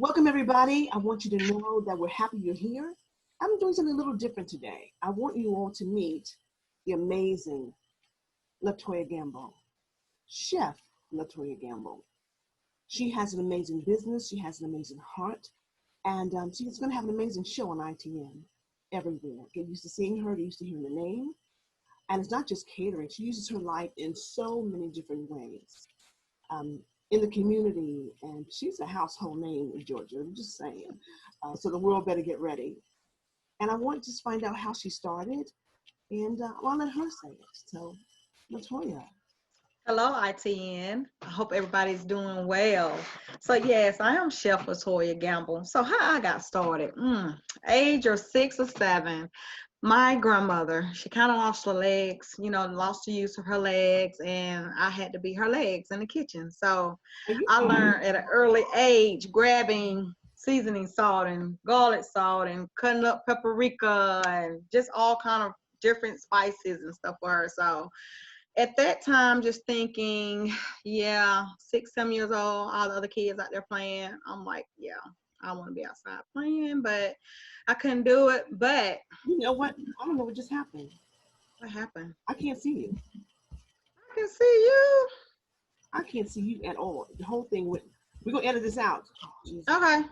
Welcome, everybody. I want you to know that we're happy you're here. I'm doing something a little different today. I want you all to meet the amazing LaToya Gamble, Chef LaToya Gamble. She has an amazing business. She has an amazing heart. And she's going to have an amazing show on ITN everywhere. Get used to seeing her, get used to hearing the name. And it's not just catering. She uses her life in so many different ways. In the community, and she's a household name in Georgia, I'm just saying. So the world better get ready. And I want to just find out how she started, and I'll let her say it. So, LaToya. Hello, ITN. I hope everybody's doing well. So yes, I am Chef LaToya Gamble. So how I got started? Age of 6 or 7. My grandmother, she kind of lost her legs, lost the use of her legs, and I had to be her legs in the kitchen. So I learned at an early age grabbing seasoning salt and garlic salt and cutting up paprika and just all kind of different spices and stuff for her. So at that time, just thinking, 6, 7 years old, all the other kids out there playing, I'm like, I want to be outside playing, but I couldn't do it. But you know what? I don't know what just happened. What happened? I can't see you. I can see you. I can't see you at all. The whole thing we're gonna edit this out. Oh, okay.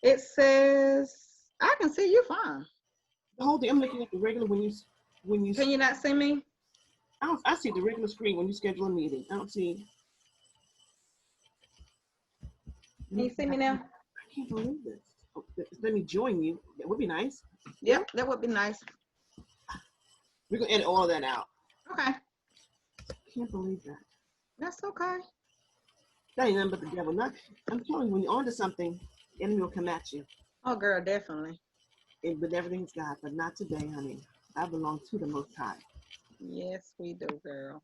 It says I can see you fine. The whole thing. I'm looking at the regular when you. Can you not see me? I see the regular screen when you schedule a meeting. I don't see. Can you see me now? I can't believe this. Oh, let me join you. That would be nice. Yep, that would be nice. We're gonna edit all of that out. Okay. I can't believe that. That's okay. That ain't nothing but the devil. I'm telling you, when you're onto something, the enemy will come at you. Oh, girl, definitely. But everything's God, but not today, honey. I belong to the Most High. Yes, we do, girl.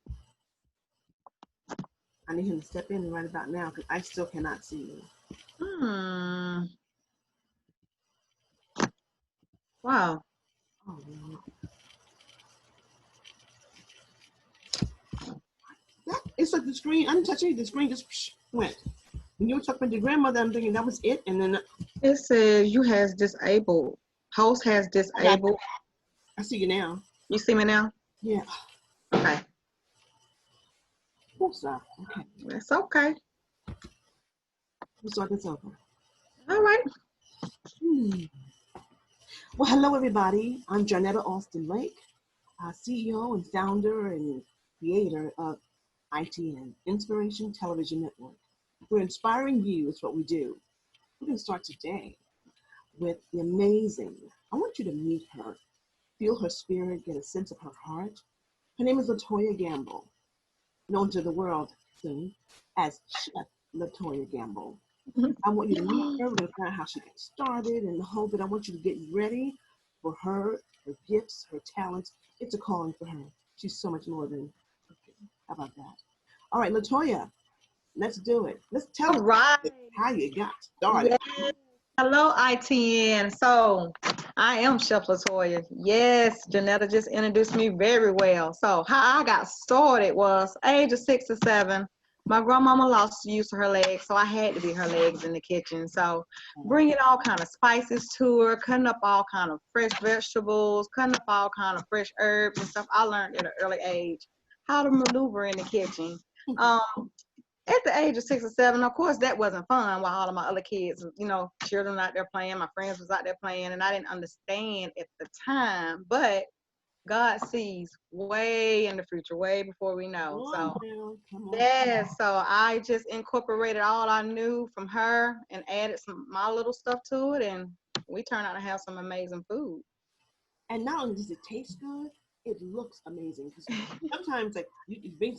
I need him to step in right about now because I still cannot see you. Wow. Oh, no. It's like the screen. I didn't touch anything. The screen just went. When you were talking about your grandmother, I'm thinking that was it. And then it says you has disabled. Host has disabled. I see you now. You see me now? Yeah. Okay. We'll stop. Okay. That's okay. We'll start this over. All right. Well, hello, everybody. I'm Janetta Austin Lake, CEO and founder and creator of ITN, Inspiration Television Network. We're inspiring you is what we do. We're going to start today with the amazing, I want you to meet her, feel her spirit, get a sense of her heart. Her name is LaToya Gamble, known to the world soon as Chef LaToya Gamble. I want you to meet her. We're going to find out how she got started and the whole bit. I want you to get ready for her gifts, her talents. It's a calling for her. She's so much more than, okay, how about that? All right, LaToya, let's do it. Let's tell us how you got started. Yes. Hello, ITN. So I am Chef LaToya. Yes, Janetta just introduced me very well. So how I got started was age of 6 or 7. My grandmama lost the use of her legs, so I had to be her legs in the kitchen. So bringing all kind of spices to her, cutting up all kind of fresh vegetables, cutting up all kind of fresh herbs and stuff. I learned at an early age how to maneuver in the kitchen. At the age of 6 or 7, of course, that wasn't fun while all of my other kids, children out there playing, my friends was out there playing, and I didn't understand at the time, but God sees way in the future, way before we know. So, so I just incorporated all I knew from her and added my little stuff to it, and we turned out to have some amazing food. And not only does it taste good, it looks amazing. Because sometimes, like,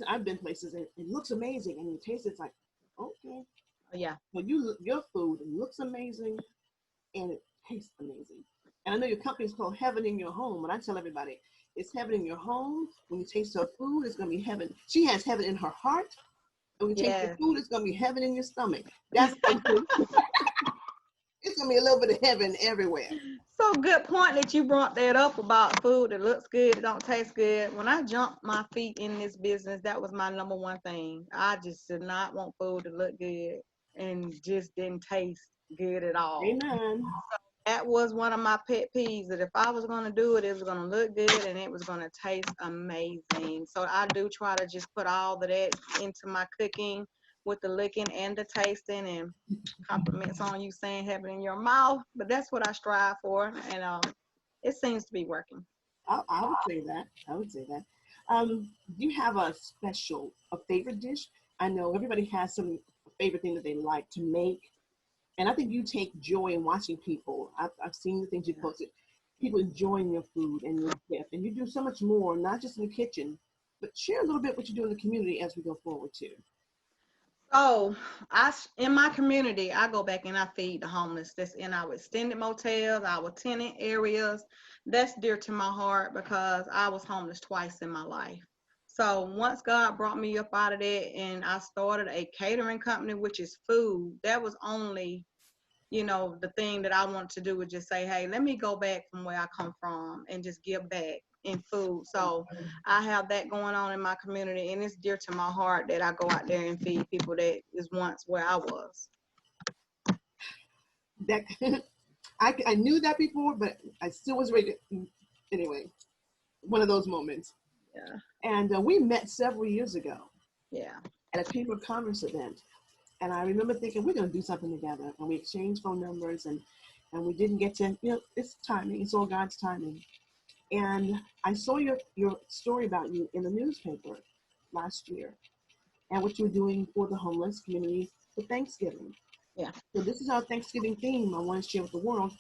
I've been places and it looks amazing, and you taste it, it's like, okay. Yeah. When your food looks amazing, and it tastes amazing. And I know your company is called Heaven in Your Home, but I tell everybody, it's heaven in your home. When you taste her food, it's going to be heaven. She has heaven in her heart. And when you taste your food, it's going to be heaven in your stomach. That's it's going to be a little bit of heaven everywhere. So good point that you brought that up about food that looks good, it don't taste good. When I jumped my feet in this business, that was my #1 thing. I just did not want food to look good. and just didn't taste good at all. Amen. That was one of my pet peeves, that if I was going to do it, it was going to look good and it was going to taste amazing. So I do try to just put all of that into my cooking, with the licking and the tasting, and compliments on you saying have it in your mouth. But that's what I strive for, and it seems to be working. I would say that. I would say that. Do you have a favorite dish? I know everybody has some favorite thing that they like to make. And I think you take joy in watching people. I've seen the things you posted, people enjoying your food and your gift. And you do so much more, not just in the kitchen, but share a little bit what you do in the community as we go forward too. So in my community, I go back and I feed the homeless that's in our extended motels, our tenant areas. That's dear to my heart because I was homeless twice in my life. So once God brought me up out of that and I started a catering company, which is food, that was only, the thing that I wanted to do was just say, hey, let me go back from where I come from and just give back in food. So I have that going on in my community, and it's dear to my heart that I go out there and feed people that is once where I was. That I knew that before, but I still was ready to, anyway, one of those moments. Yeah. And we met several years ago. Yeah. At a Chamber of Commerce event. And I remember thinking, we're going to do something together. And we exchanged phone numbers, and we didn't get to, it's timing. It's all God's timing. And I saw your story about you in the newspaper last year and what you were doing for the homeless community for Thanksgiving. Yeah. So this is our Thanksgiving theme I want to share with the world.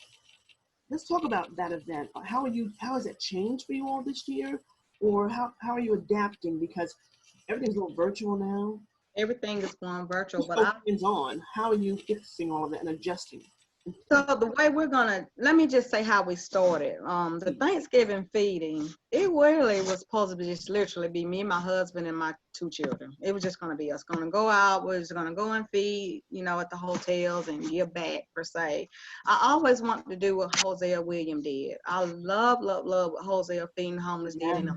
Let's talk about that event. How has it changed for you all this year? Or how are you adapting? Because everything's a little virtual now. Everything is going virtual, but how are you fixing all of that and adjusting? So the way let me just say how we started. The Thanksgiving feeding, it really was supposed to be just literally be me, my husband, and my 2 children. It was just going to be us going to go out. We're just going to go and feed, at the hotels and give back per se. I always wanted to do what Hosea William did. I love what Hosea feeding the homeless did. And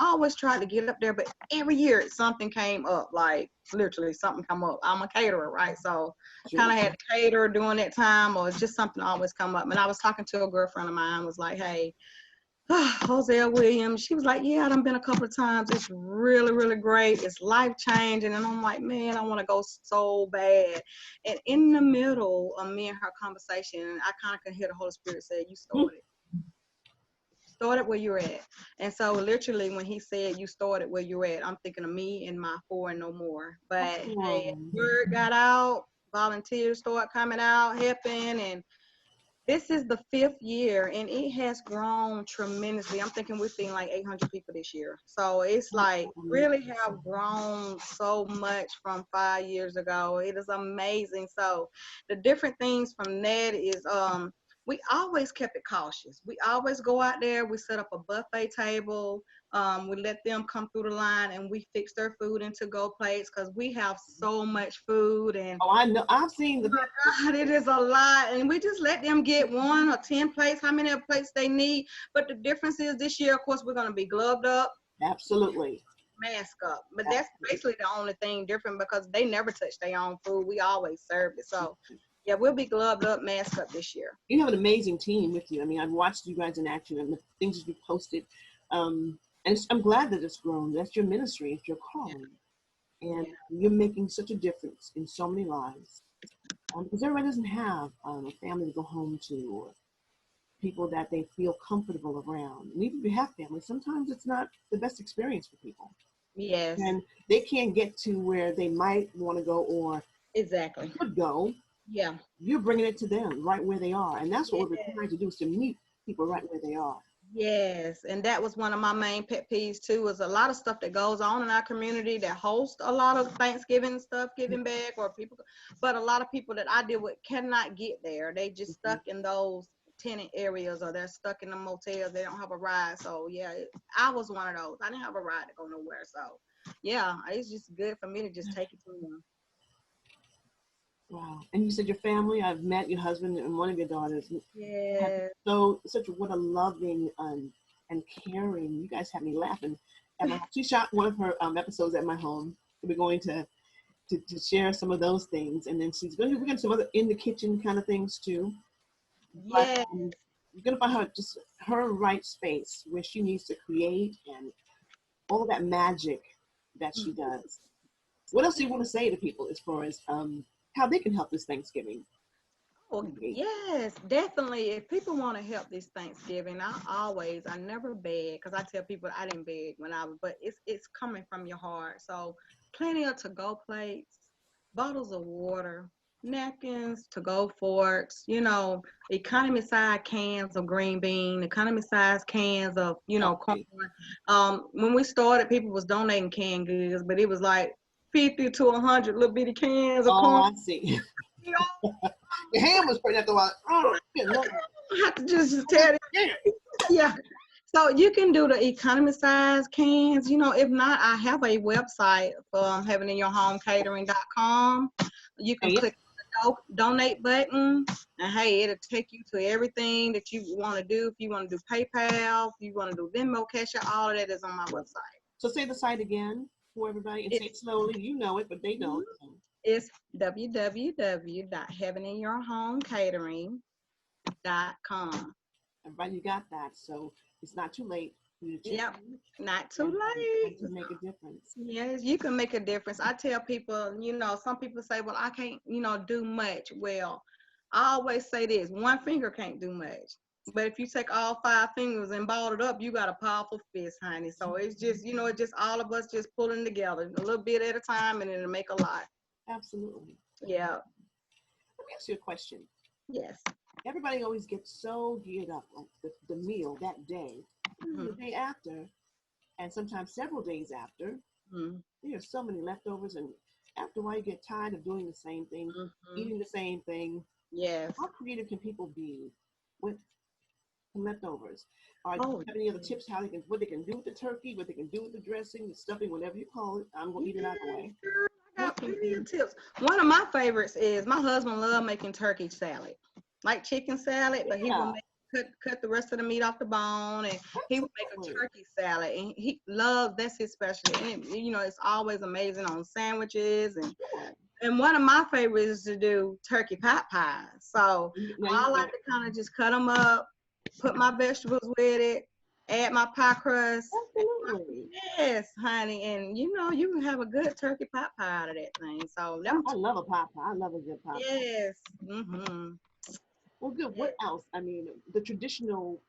I always tried to get up there, but every year something came up, like literally something come up. I'm a caterer, right? So kind of had to cater during that time, or just something always come up. And I was talking to a girlfriend of mine, was like, hey, Hosea Williams. She was like, yeah, I've been a couple of times. It's really, really great. It's life changing. And I'm like, man, I want to go so bad. And in the middle of me and her conversation, I kind of could hear the Holy Spirit say, you started where you're at. And so literally when he said you started where you're at, I'm thinking of me and my 4 and no more. But hey, word got out, volunteers start coming out, helping, and this is the 5th year and it has grown tremendously. I'm thinking we're feeding like 800 people this year. So it's like really have grown so much from 5 years ago. It is amazing. So the different things from that is we always kept it cautious. We always go out there, we set up a buffet table, we let them come through the line and we fix their food into go plates because we have so much food. And I know, I've seen God, it is a lot. And we just let them get 1 or 10 plates, how many plates they need. But the difference is this year, of course, we're going to be gloved up. Absolutely. Mask up. But that's basically the only thing different because they never touch their own food. We always serve it. So yeah, we'll be gloved up, masked up this year. You have an amazing team with you. I mean, I've watched you guys in action and the things that you posted. And I'm glad that it's grown. That's your ministry. It's your calling. And you're making such a difference in so many lives. Because everybody doesn't have a family to go home to or people that they feel comfortable around. And even if you have family, sometimes it's not the best experience for people. Yes. And they can't get to where they might want to go or could go. Yeah. You're bringing it to them right where they are. And that's what we're trying to do, is to meet people right where they are. Yes, and that was one of my main pet peeves too, is a lot of stuff that goes on in our community that host a lot of Thanksgiving stuff, giving back, or people, but a lot of people that I deal with cannot get there. They just stuck in those tenant areas, or they're stuck in the motels. They don't have a ride. So yeah, I was one of those. I didn't have a ride to go nowhere. So yeah, it's just good for me to just take it to them. Wow. And you said your family, I've met your husband and one of your daughters. Yeah. So what a loving and caring. You guys had me laughing. She shot one of her episodes at my home. We're going to to share some of those things. And then she's going to get some other in the kitchen kind of things too. But Yeah. you're going to find her just her right space where she needs to create and all of that magic that she does. What else do you want to say to people as far as how they can help this Thanksgiving? Oh, yes, definitely. If people want to help this Thanksgiving, I never beg because I tell people I didn't beg when I was, but it's coming from your heart. So plenty of to-go plates, bottles of water, napkins, to-go forks, economy size cans of green bean, economy size cans of, corn. Okay. When we started, people was donating canned goods, but it was like 50 to 100 little bitty cans of Oh, corn. I see. Your hand was pretty after a while. Oh, no. I have to just tell it. Yeah. So you can do the economy size cans. If not, I have a website for heaveninyourhomecatering.com. You can click the donate button, and hey, it'll take you to everything that you want to do. If you want to do PayPal, if you want to do Venmo, Cash App, all of that is on my website. So say the site again for everybody and say it slowly. You know it, but they don't. It's www.heaveninyourhomecatering.com. Everybody, you got that. So it's not too late. Yep, not too late. To make a difference. Yes, you can make a difference. I tell people, some people say, well, I can't, do much. Well, I always say this, one finger can't do much. But if you take all 5 fingers and ball it up, you got a powerful fist, honey. So it's just, it's just all of us just pulling together a little bit at a time, and it'll make a lot. Absolutely. Yeah. Let me ask you a question. Yes. Everybody always gets so geared up, like the meal that day, the day after, and sometimes several days after. There are so many leftovers, and after a while you get tired of doing the same thing, eating the same thing. Yes. How creative can people be with leftovers? Do you have any other tips what they can do with the turkey, what they can do with the dressing, the stuffing, whatever you call it? I'm gonna eat it either way. I got plenty of tips. One of my favorites is my husband loved making turkey salad, like chicken salad, but he will cut the rest of the meat off the bone, and he would make a turkey salad, and he loves, that's his specialty. And it's always amazing on sandwiches, and one of my favorites is to do turkey pot pies. So I like to kind of just cut them up, put my vegetables with it, add my pie crust. Absolutely. Yes, honey, and you can have a good turkey pot pie out of that thing. So I love a pot pie. I love a good pot pie. Yes. Mm-hmm. Well, good. What else? I mean, the traditional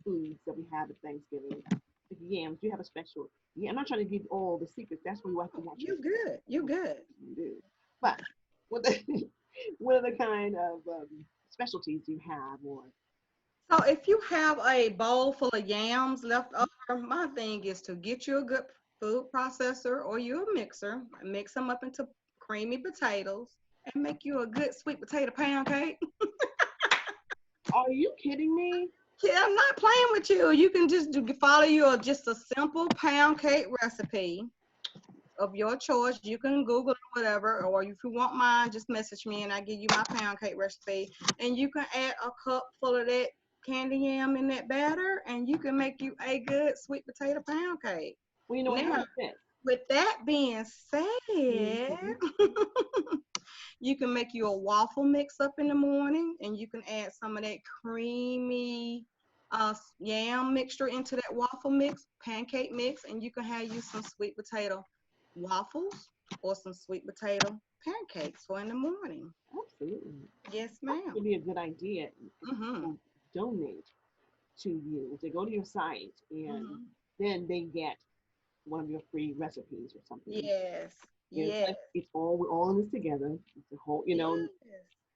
foods that we have at Thanksgiving, like yams. Do you have a special? Yeah, I'm not trying to give all the secrets. That's where you have to watch. You good. You good. You do. But what other kind of specialties do you have? Or so if you have a bowl full of yams left over, my thing is to get you a good food processor or you a mixer, mix them up into creamy potatoes, and make you a good sweet potato pound cake. Are you kidding me? Yeah, I'm not playing with you. You can just follow just a simple pound cake recipe of your choice. You can Google it, whatever, or if you want mine, just message me and I give you my pound cake recipe. And you can add a cup full of that candy yam in that batter, and you can make you a good sweet potato pound cake. Well, you know what? Now, with that being said, you can make you a waffle mix up in the morning, and you can add some of that creamy yam mixture into that waffle mix, pancake mix, and you can have you some sweet potato waffles or some sweet potato pancakes for in the morning. Absolutely. Yes, ma'am. That would be a good idea. Donate to you. They go to your site, and then they get one of your free recipes or something. Yes. Yes. It's all, we're all in this together. It's a whole, you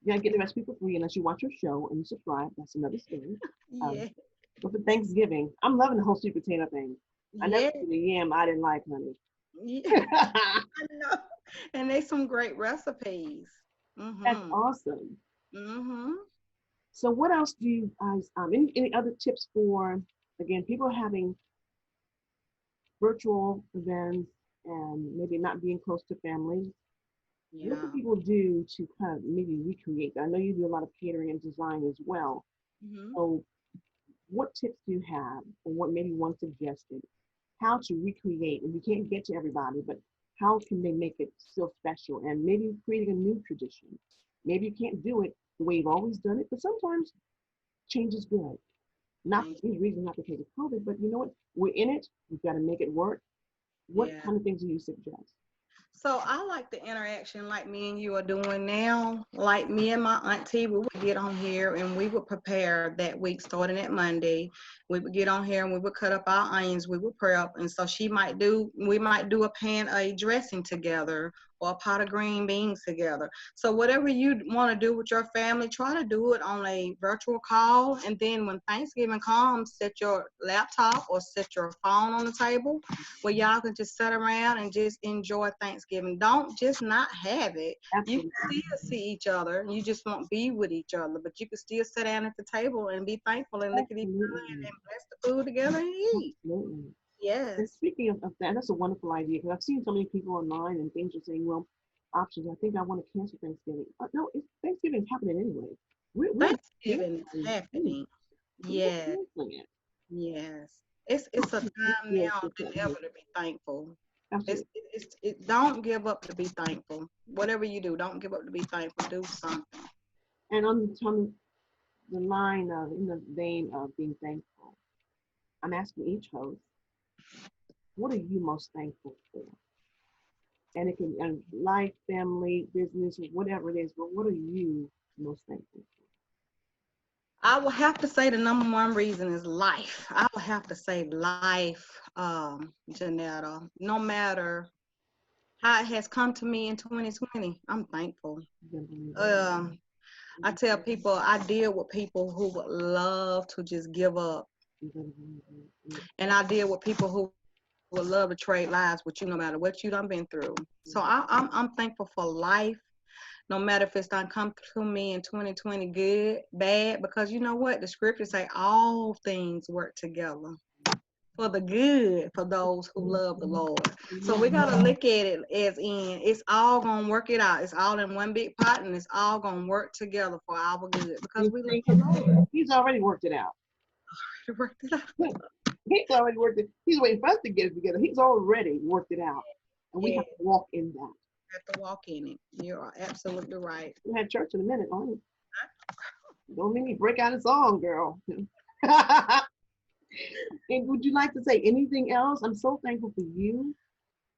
gotta get the recipe for free unless you watch your show and you subscribe. That's another story. But for Thanksgiving, I'm loving the whole sweet potato thing. I never did the yam I didn't like, honey. Yeah. I know. And they some great recipes. That's awesome. So what else do you guys, any other tips for, again, people having virtual events and maybe not being close to families? What do people do to kind of maybe recreate that? I know you do a lot of catering and design as well. So what tips do you have, or what maybe one suggested, how to recreate, and you can't get to everybody, but how can they make it still special, and maybe creating a new tradition. Maybe you can't do it the way you've always done it, but sometimes change is good. Not Thank any reason not because of COVID, but you know what? We're in it. We've got to make it work. you. What Yeah. kind of things do you suggest? So I like the interaction like me and you are doing now. Like me and my auntie, we would get on here and we would prepare that week starting at Monday. We would get on here and we would cut up our onions, we would prep. And so we might do a dressing together or a pot of green beans together. So whatever you want to do with your family, try to do it on a virtual call. And then when Thanksgiving comes, set your laptop or set your phone on the table where y'all can just sit around and just enjoy Thanksgiving. Don't just not have it. You Absolutely. can still see each other. You just won't be with each other, but you can still sit down at the table and be thankful and look at each other Absolutely. and bless the food together and eat. Absolutely. And Yes. speaking of that, that's a wonderful idea because I've seen so many people online and things are saying, well, options. I think I want to cancel Thanksgiving. No, Thanksgiving's happening anyway. We're not Thanksgiving is canceling it. happening. We're not Yes. canceling it. Yes. It's a time Yes, now yes, than yes. ever to be thankful. Absolutely. Don't give up to be thankful. Whatever you do, don't give up to be thankful. Do something. And on the line of, in the vein of being thankful, I'm asking each host, what are you most thankful for? And it can life, family, business, or whatever it is, but what are you most thankful I will have to say the number one reason is life. I will have to say life, Janetta. No matter how it has come to me in 2020, I'm thankful. for? Um, I tell people I deal with people who would love to just give up, and I deal with people who would love to trade lives with you no matter what you done been through. So I'm thankful for life, no matter if it's done come to me in 2020 good, bad, because you know what? The scriptures say all things work together for the good for those who love the Lord. So we gotta look at it as in it's all gonna work it out. It's all in one big pot and it's all gonna work together for our good because You we love see, the Lord. he's already worked it out. It worked it out. He's already worked it. He's waiting for us to get it together. He's already worked it out. And we Yeah, have to walk in that. have to walk in it. You are absolutely right. We had church in a minute, aren't we? Don't make me break out a song, girl. And would you like to say anything else? I'm so thankful for you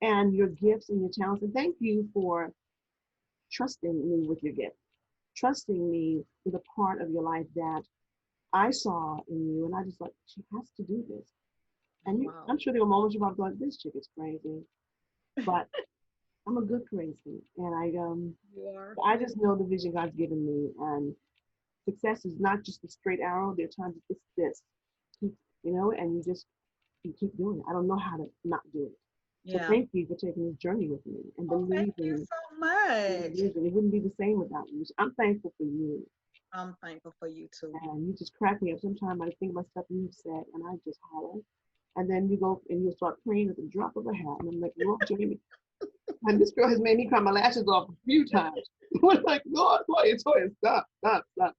and your gifts and your talents. And thank you for trusting me with your gift, trusting me with a part of your life that I saw in you. And I just like, she has to do this. And you, Wow. I'm sure there were moments you probably thought, this chick is crazy. But I'm a good crazy. And You are. I just know the vision God's given me. And success is not just a straight arrow. There are times it's this, and you keep doing it. I don't know how to not do it. So Yeah. thank you for taking this journey with me and Oh, thank you believing so in the much. vision. It wouldn't be the same without you. So I'm thankful for you. I'm thankful for you too. And you just crack me up. Sometimes I think about stuff you've said and I just holler. And then you go and you start praying at the drop of a hat. And I'm like, Lord, Jamie. And this girl has made me cry my lashes off a few times. We're like, Lord, Toya, stop, stop, stop.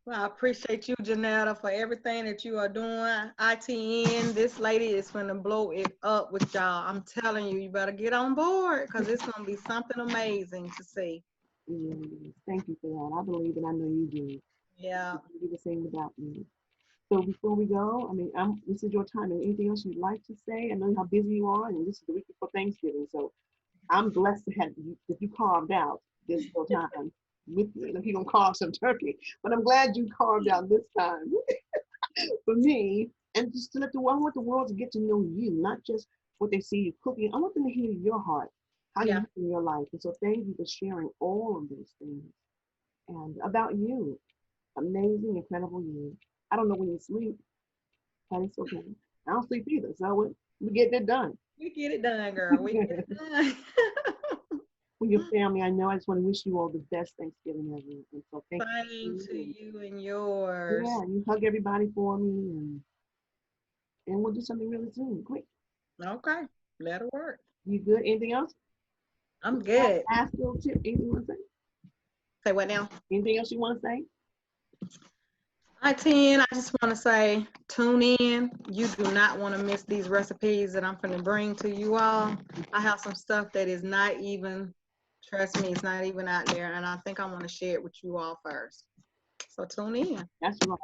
Well, I appreciate you, Janetta, for everything that you are doing. ITN, this lady is going to blow it up with y'all. I'm telling you, you better get on board because it's going to be something amazing to see. Thank you for that. I believe and I know you do. Yeah. You do the same without me. So before we go, this is your time. And anything else you'd like to say? I know how busy you are, and this is the week before Thanksgiving. So I'm blessed to have you that you carved out this little time with me. And if you're gonna carve some turkey, but I'm glad you carved out this time for me. And just to I want the world to get to know you, not just what they see you cooking. I want them to hear your heart, how you Yeah. live in your life. And so thank you for sharing all of those things and about you. Amazing, incredible you. I don't know when you sleep, but it's okay. I don't sleep either, so we get it done. We get it done, girl. We get it done. For your family, I know I just want to wish you all the best Thanksgiving ever. And so thank Same to you. you and yours. Yeah, you hug everybody for me, and we'll do something really soon. Quick. Okay. That'll work. You good? Anything else? I'm good. Last little tip. Anything you want to say? Say what now? Anything else you want to say? ITN, I just want to say, tune in. You do not want to miss these recipes that I'm going to bring to you all. I have some stuff that is not even, trust me, it's not even out there. And I think I want to share it with you all first. So tune in. That's right.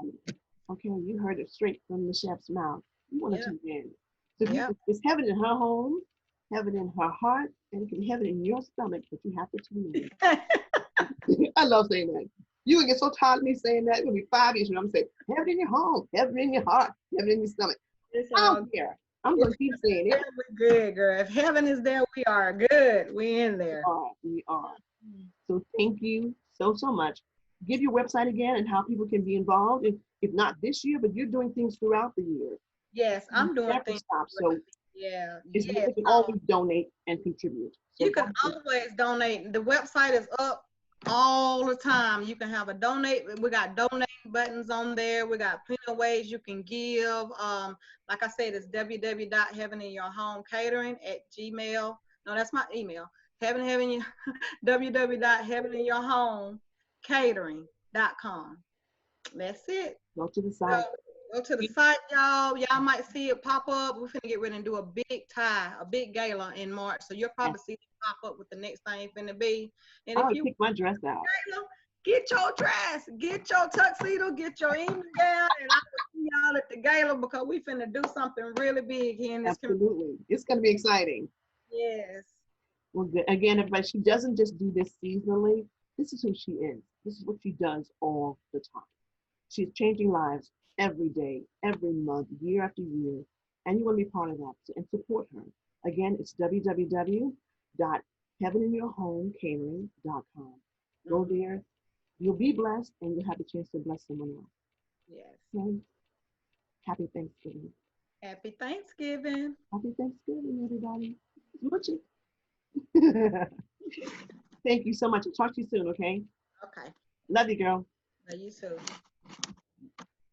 Okay, you heard it straight from the chef's mouth. You want to Yeah. tune in. So Yeah. it's heaven in her home, heaven in her heart, and it can be heaven in your stomach, but you have to tune in. I love saying that. You would get so tired of me saying that. It's going to be 5 years from now. I'm saying, heaven in your home, heaven in your heart, heaven in your stomach. It's I all don't care. I'm going to keep saying it. we're good, girl. If heaven is there, we are good. We in there. We are. So thank you so, so much. Give your website again and how people can be involved. If not this year, but you're doing things throughout the year. Yes, I'm doing Never things. stop. So Yeah. you Yes. can always donate and contribute. So You can always donate. The website is up all the time. You can have a donate. We got donate buttons on there. We got plenty of ways you can give. Like I said, it's www.heaveninyourhomecatering@gmail. No, that's my email. www.heaveninyourhomecatering.com. That's it. go to the site. Go to the site, y'all. Y'all might see it pop up. We're finna get ready and do a big gala in March. So you'll probably see it pop up with the next thing finna be. And I if would you pick my dress out. get your dress, get your tuxedo, get your evening gown, and I will see y'all at the gala because we finna do something really big here in this community. Absolutely. It's going to be exciting. Yes. Well, good. Again, everybody, she doesn't just do this seasonally. This is who she is. This is what she does all the time. She's changing lives every day, every month, year after year. And you want to be part of that and support her. Again, it's www.heaveninyourhomecatering.com. Go there. You'll be blessed and you'll have a chance to bless someone else. Yes. Okay? Happy Thanksgiving. Happy Thanksgiving. Happy Thanksgiving, everybody. Smoochie. Thank you so much. I'll talk to you soon, okay? Okay. Love you, girl. Love you too.